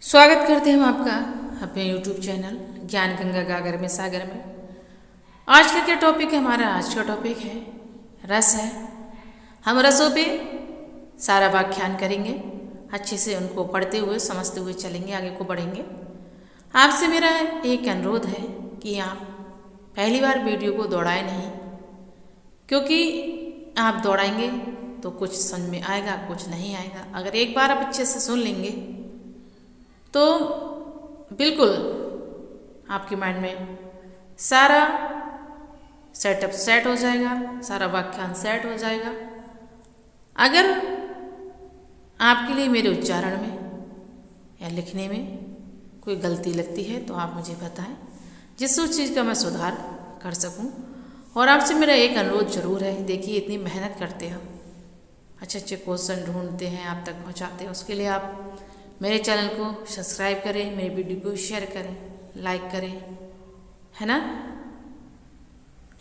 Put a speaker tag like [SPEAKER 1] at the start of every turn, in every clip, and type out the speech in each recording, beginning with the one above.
[SPEAKER 1] स्वागत करते हैं हम आपका अपने YouTube चैनल ज्ञान गंगा गागर में सागर में। आज का क्या टॉपिक है हमारा? आज का टॉपिक है रस है। हम रसों पे सारा व्याख्यान करेंगे, अच्छे से उनको पढ़ते हुए समझते हुए चलेंगे, आगे को बढ़ेंगे। आपसे मेरा एक अनुरोध है कि आप पहली बार वीडियो को दौड़ाएं नहीं, क्योंकि आप दौड़ाएंगे तो कुछ समझ में आएगा, कुछ नहीं आएगा। अगर एक बार आप अच्छे से सुन लेंगे तो बिल्कुल आपके माइंड में सारा सेटअप सेट हो जाएगा, सारा व्याख्यान सेट हो जाएगा। अगर आपके लिए मेरे उच्चारण में या लिखने में कोई गलती लगती है तो आप मुझे बताएं, जिससे उस चीज़ का मैं सुधार कर सकूं। और आपसे मेरा एक अनुरोध ज़रूर है, देखिए इतनी मेहनत करते हैं, अच्छे अच्छे क्वेश्चन ढूंढते हैं, आप तक पहुंचाते हैं। उसके लिए आप मेरे चैनल को सब्सक्राइब करें, मेरे वीडियो को शेयर करें, लाइक करें, है ना।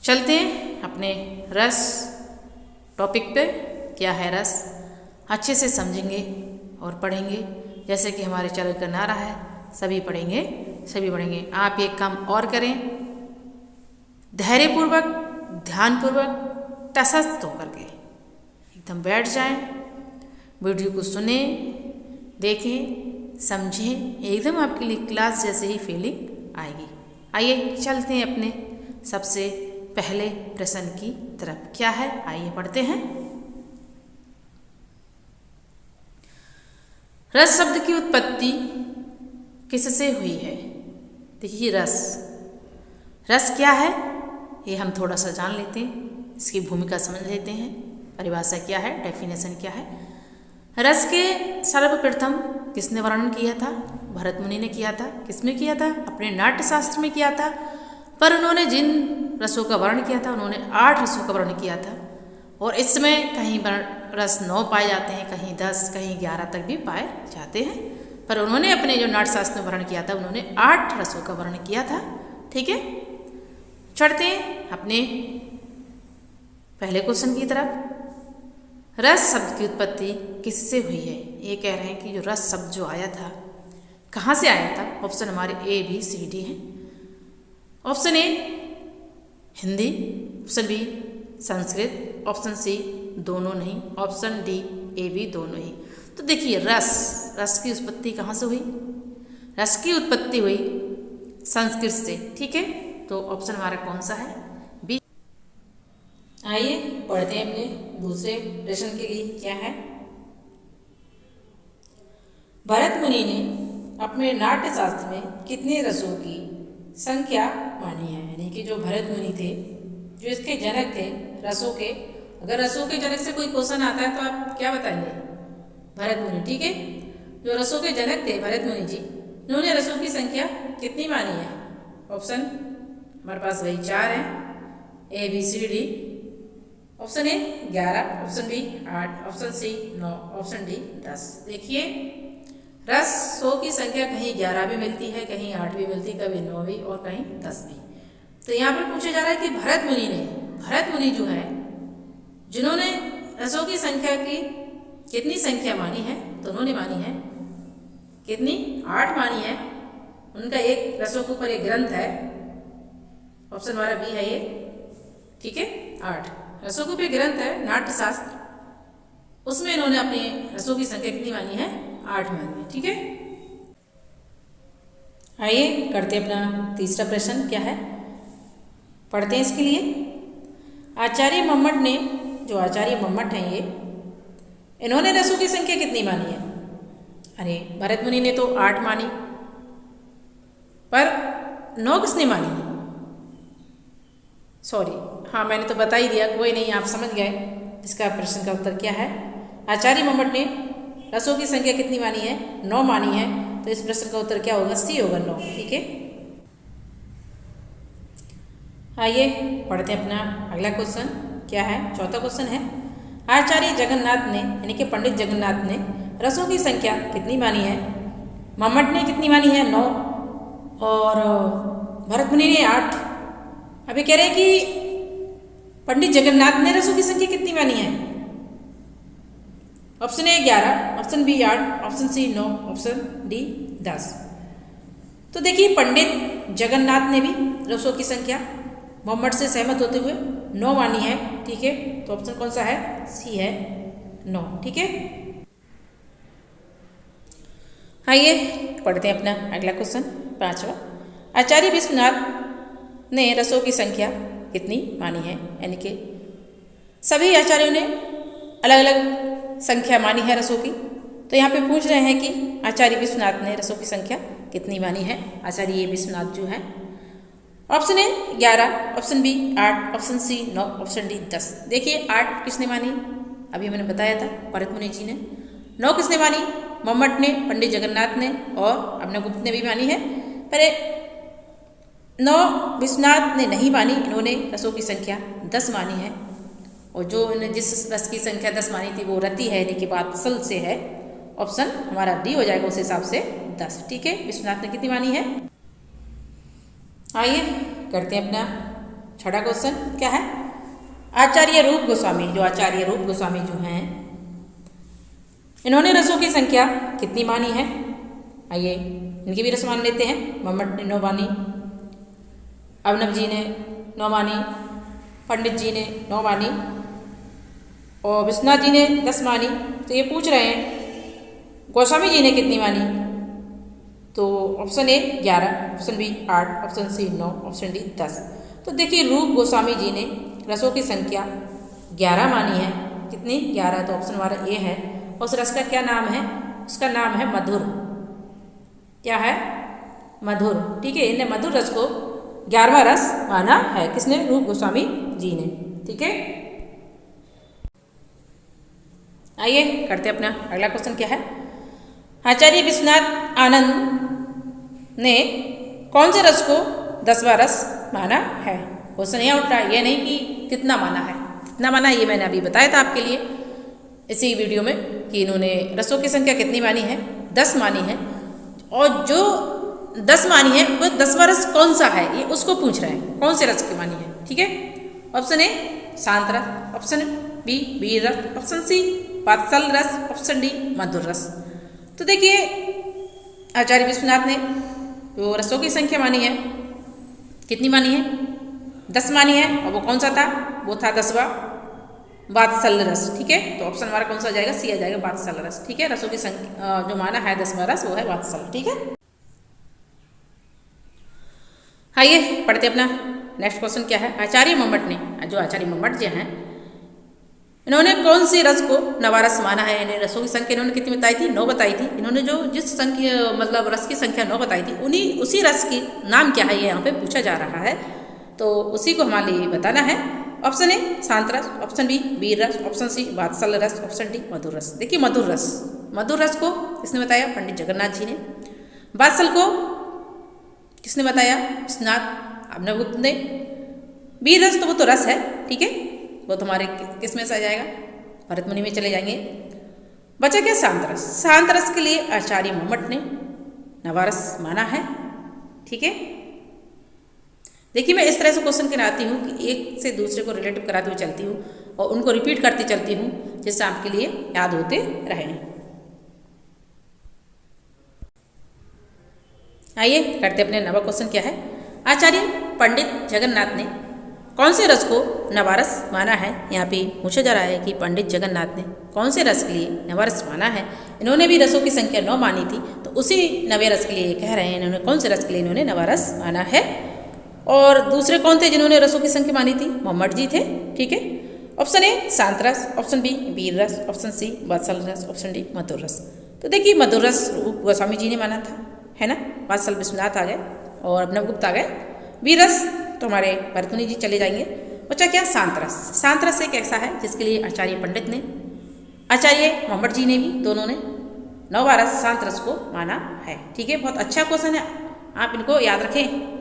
[SPEAKER 1] चलते हैं अपने रस टॉपिक पे। क्या है रस, अच्छे से समझेंगे और पढ़ेंगे। जैसे कि हमारे चैनल का नारा है, सभी पढ़ेंगे सभी पढ़ेंगे। आप एक काम और करें, धैर्यपूर्वक ध्यानपूर्वक तटस्थ होकर के एकदम बैठ जाएं, वीडियो को सुने, देखें, समझें, एकदम आपके लिए क्लास जैसे ही फीलिंग आएगी। आइए चलते हैं अपने सबसे पहले प्रश्न की तरफ। क्या है, आइए पढ़ते हैं। रस शब्द की उत्पत्ति किससे हुई है? देखिए रस क्या है ये हम थोड़ा सा जान लेते हैं, इसकी भूमिका समझ लेते हैं, परिभाषा क्या है, डेफिनेशन क्या है। रस के सर्वप्रथम किसने वर्णन किया था? भरत मुनि ने किया था। किसमें किया था? अपने नाट्य शास्त्र में किया था। पर उन्होंने जिन रसों का वर्णन किया था, उन्होंने 8 रसों का वर्णन किया था। और इसमें कहीं रस 9 पाए जाते हैं, कहीं 10, कहीं 11 तक भी पाए जाते हैं। पर उन्होंने अपने जो नाट्य शास्त्र में वर्णन किया था, उन्होंने 8 रसों का वर्णन किया था। ठीक है, चढ़ते हैं अपने पहले क्वेश्चन की तरफ। रस शब्द की उत्पत्ति किससे हुई है? ये कह रहे हैं कि जो रस शब्द जो आया था, कहाँ से आया था? ऑप्शन हमारे ए बी सी डी हैं। Option A Hindi, option B Sanskrit, option C दोनों नहीं, ऑप्शन डी ए बी दोनों ही। तो देखिए रस की उत्पत्ति कहाँ से हुई? रस की उत्पत्ति हुई संस्कृत से। ठीक है, तो ऑप्शन हमारा कौन सा है? बी। आइए पढ़ते हैं अपने दूसरे प्रश्न के लिए। क्या है? भरत मुनि ने अपने नाट्य शास्त्र में कितने रसों की संख्या मानी है? यानी कि जो भरत मुनि थे, जो इसके जनक थे रसों के। अगर रसों के जनक से कोई क्वेश्चन आता है तो आप क्या बताएंगे? भरत मुनि। ठीक है, जो रसों के जनक थे भरत मुनि जी, इन्होंने रसों की संख्या कितनी मानी है? ऑप्शन हमारे पास वही 4 है, A B C D. Option A 11, option B 8, option C 9, option D 10। देखिए रसों की संख्या कहीं 11 भी मिलती है, कहीं 8 भी मिलती है, कभी 9 भी और कहीं 10 भी। तो यहाँ पर पूछा जा रहा है कि भरत मुनि जो है, जिन्होंने रसों की संख्या की कितनी संख्या मानी है? तो उन्होंने मानी है कितनी? 8 मानी है। उनका एक रसों के ऊपर एक ग्रंथ है, ऑप्शन हमारा बी है ये। ठीक है, 8 रसों के ऊपर ग्रंथ है नाट्य शास्त्र, उसमें इन्होंने अपनी रसों की संख्या कितनी मानी है? 8 मानी है। ठीक है, आइए करते हैं अपना तीसरा प्रश्न। क्या है, पढ़ते हैं इसके लिए। आचार्य मम्मट ने, जो आचार्य मम्मट हैं ये, इन्होंने रसों की संख्या कितनी मानी है? अरे भरत मुनि ने तो 8 मानी, पर 9 किसने मानी? सॉरी, हाँ मैंने तो बता ही दिया, कोई नहीं, आप समझ गए इसका प्रश्न का उत्तर क्या है। आचार्य मम्मट ने रसों की संख्या कितनी मानी है? 9 मानी है। तो इस प्रश्न का उत्तर क्या होगा? सी होगा, 9। ठीक है, आइए पढ़ते हैं अपना अगला क्वेश्चन। क्या है? चौथा क्वेश्चन है, आचार्य जगन्नाथ ने, यानी कि पंडित जगन्नाथ ने रसों की संख्या कितनी मानी है? मम्मट ने कितनी मानी है? 9, और भरत मुनि ने 8। अभी कह रहे हैं कि पंडित जगन्नाथ ने रसों की संख्या कितनी मानी है? Option A 11, option B 8, option C 9, option D 10। तो देखिए पंडित जगन्नाथ ने भी रसों की संख्या मोहम्मद से सहमत होते हुए 9 मानी है, ठीक है। तो ऑप्शन कौन सा है? सी है 9, ठीक है। आइए पढ़ते हैं अपना अगला क्वेश्चन 5वां। आचार्य विश्वनाथ ने रसों की संख्या कितनी मानी है? यानी कि सभी आचार्यों ने अलग अलग संख्या मानी है रसों की। तो यहाँ पे पूछ रहे हैं कि आचार्य विश्वनाथ ने रसों की संख्या कितनी मानी है? आचार्य विश्वनाथ जो है, option A 11, option B 8, option C 9, option D 10। देखिए 8 किसने मानी? अभी मैंने बताया था भरत मुनि जी ने। 9 किसने मानी? मोहम्मद ने, पंडित जगन्नाथ ने और अभिनवगुप्त ने भी मानी है। पर 9 विश्वनाथ ने नहीं मानी, इन्होंने रसों की संख्या 10 मानी है। और जो इन्हें जिस रस की संख्या 10 मानी थी वो रति है, यानी कि वात्सल से है। ऑप्शन हमारा डी हो जाएगा उस हिसाब से 10, ठीक है। विश्वनाथ ने कितनी मानी है? आइए करते हैं अपना 6वां क्वेश्चन। क्या है? आचार्य रूप गोस्वामी, जो आचार्य रूप गोस्वामी जो हैं, इन्होंने रसों की संख्या कितनी मानी है? आइए इनकी भी रस मान लेते हैं। मोहम्मद ने 9 मानी, अभिनव जी ने 9 मानी, पंडित जी ने 9 मानी और विश्वनाथ जी ने 10 मानी। तो ये पूछ रहे हैं गोस्वामी जी ने कितनी मानी? तो option A 11, option B 8, option C 9, option D 10। तो देखिए रूप गोस्वामी जी ने रसों की संख्या 11 मानी है। कितनी? 11। तो ऑप्शन हमारा ए है। और उस रस का क्या नाम है? उसका नाम है मधुर। क्या है? मधुर, ठीक है। इन्हें मधुर रस को 11वां रस माना है। किसने? रूप गोस्वामी जी ने, ठीक है। आइए करते अपना अगला क्वेश्चन। क्या है? आचार्य विश्वनाथ आनंद ने कौन से रस को 10वां रस माना है? क्वेश्चन यह उठ रहा है, ये नहीं कि कितना माना है। कितना माना है ये मैंने अभी बताया था आपके लिए इसी वीडियो में कि इन्होंने रसों की संख्या कितनी मानी है? 10 मानी है। और जो 10 मानी है वो 10वां रस कौन सा है ये उसको पूछ रहे हैं, कौन से रस की मानी है, ठीक है। ऑप्शन ए शांत रस, ऑप्शन बी वीर रस, ऑप्शन सी वात्सल रस, ऑप्शन डी मधुर रस। तो देखिए आचार्य विश्वनाथ ने जो रसों की संख्या मानी है, कितनी मानी है? 10 मानी है। और वो कौन सा था? वो था 10वां वात्सल रस, ठीक है। तो ऑप्शन हमारा कौन सा आ जाएगा? सी आ जाएगा वात्सल रस, ठीक है। रसों की संख्या जो माना है 10वां रस वो है वात्सल, ठीक है। आइए पढ़ते अपना नेक्स्ट क्वेश्चन। क्या है? आचार्य मोहम्मद ने, जो आचार्य मोहम्मद जी हैं, इन्होंने कौन सी रस को नवारस माना है? इन्हें रसों की संख्या इन्होंने कितनी बताई थी? 9 बताई थी। इन्होंने जो जिस संख्या मतलब रस की संख्या 9 बताई थी उसी रस की नाम क्या है ये यहाँ पे पूछा जा रहा है। तो उसी को हमारे लिए बताना है। ऑप्शन ए शांत रस, ऑप्शन बी वीर रस, ऑप्शन सी वात्सल रस, ऑप्शन डी मधुर रस। देखिए मधुर रस को किसने बताया? पंडित जगन्नाथ जी ने। वात्सल को किसने बताया? विश्वनाथ अभिनवगुप्त ने। वीर रस तो वो तो रस है, ठीक है, वो तुम्हारे किस में से आ जाएगा? भरत मुनि में चले जाएंगे। बचा क्या? शांत रस। शांत रस के लिए आचार्य मोहम्मद ने नवारस माना है, ठीक है। देखिए मैं इस तरह से क्वेश्चन कराती हूँ कि एक से दूसरे को रिलेटिव कराते हुए चलती हूँ और उनको रिपीट करती चलती हूँ जिससे आपके लिए याद होते रहें। आइए करते अपने नवा क्वेश्चन। क्या है? आचार्य पंडित जगन्नाथ ने कौन से रस को नवारस माना है? यहाँ पे पूछा जा रहा है कि पंडित जगन्नाथ ने कौन से रस के लिए नवारस माना है। इन्होंने भी रसों की संख्या 9 मानी थी, तो उसी नवे रस के लिए कह रहे हैं इन्होंने कौन से रस के लिए इन्होंने नवारस माना है। और दूसरे कौन थे जिन्होंने रसों की संख्या मानी थी? मोहम्मद जी थे, ठीक है। ऑप्शन ए शांत रस, ऑप्शन बी वीर रस, ऑप्शन सी वात्सल रस, ऑप्शन डी मधुर रस। तो देखिए मधुर रस गोस्वामी जी ने माना था, है ना। वात्सल विश्वनाथ आ गए और अभिनवगुप्त आ गए। वीर रस तो हमारे भरत मुनि जी चले जाएंगे। बच्चा क्या? शांत रस। शांत रस एक ऐसा है जिसके लिए आचार्य पंडित ने, आचार्य मोहम्मद जी ने भी, दोनों ने 9वां रस शांत रस को माना है, ठीक है। बहुत अच्छा क्वेश्चन है, आप इनको याद रखें।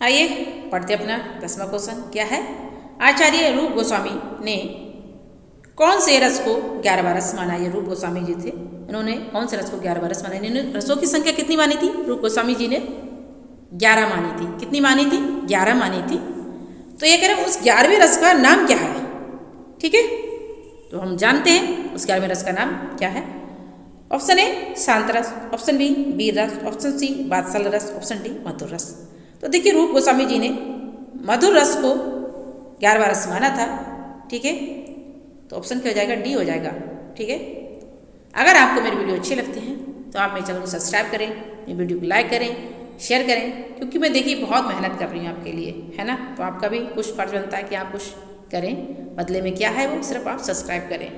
[SPEAKER 1] आइए पढ़ते अपना 10वां क्वेश्चन। क्या है? आचार्य रूप गोस्वामी ने कौन से रस को 11वां रस माना? ये रूप गोस्वामी जी थे, इन्होंने कौन से रस को 11वां रस माना? इन्होंने रसों की संख्या कितनी मानी थी? रूप गोस्वामी जी ने 11 मानी थी। कितनी मानी थी? 11 मानी थी। तो ये कह रहे हैं उस 11वें रस का नाम क्या है। ठीक है, तो हम जानते हैं उस 11वें रस का नाम क्या है। ऑप्शन ए शांत रस, ऑप्शन बी वीर रस, ऑप्शन सी वात्सल रस, ऑप्शन डी मधुर रस। तो देखिए रूप गोस्वामी जी ने मधुर रस को 11वां रस माना था। ठीक है, तो ऑप्शन क्या हो जाएगा, डी हो जाएगा। ठीक है, अगर आपको मेरी वीडियो अच्छी लगती है तो आप मेरे चैनल को सब्सक्राइब करें, मेरी वीडियो को लाइक करें, शेयर करें, क्योंकि मैं देखिए बहुत मेहनत कर रही हूँ आपके लिए, है ना। तो आपका भी कुछ फर्ज बनता है कि आप कुछ करें, बदले में क्या है वो सिर्फ आप सब्सक्राइब करें।